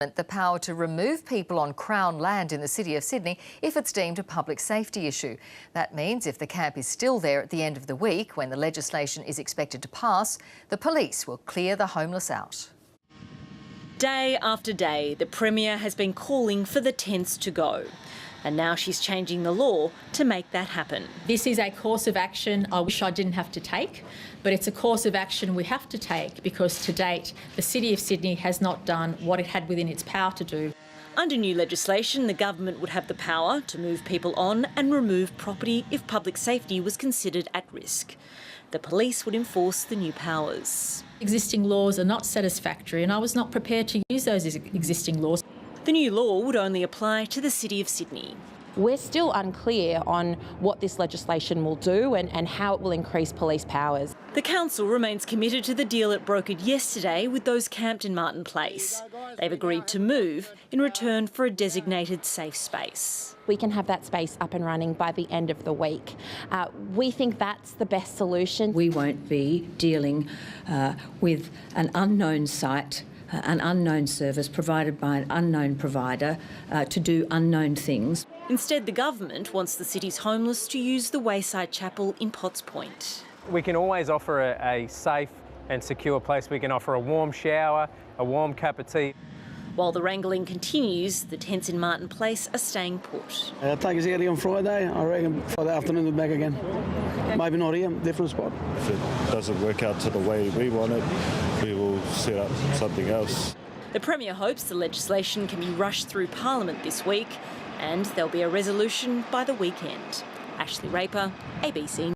The power to remove people on Crown land in the City of Sydney if it's deemed a public safety issue. That means if the camp is still there at the end of the week, when the legislation is expected to pass, the police will clear the homeless out. Day after day, the Premier has been calling for the tents to go. And now she's changing the law to make that happen. This is a course of action I wish I didn't have to take, but it's a course of action we have to take because to date the City of Sydney has not done what it had within its power to do. Under new legislation, the government would have the power to move people on and remove property if public safety was considered at risk. The police would enforce the new powers. Existing laws are not satisfactory and I was not prepared to use those existing laws. The new law would only apply to the City of Sydney. We're still unclear on what this legislation will do and how it will increase police powers. The council remains committed to the deal it brokered yesterday with those camped in Martin Place. They've agreed to move in return for a designated safe space. We can have that space up and running by the end of the week. We think that's the best solution. We won't be dealing with an unknown site, an unknown service provided by an unknown provider to do unknown things. Instead, the government wants the city's homeless to use the Wayside Chapel in Potts Point. We can always offer a safe and secure place. We can offer a warm shower, a warm cup of tea. While the wrangling continues, the tents in Martin Place are staying put. I'll take us out here on Friday. I reckon Friday afternoon we're back again. Maybe not here, different spot. If it doesn't work out to the way we want it, we will set up something else. The Premier hopes the legislation can be rushed through Parliament this week and there'll be a resolution by the weekend. Ashley Raper, ABC.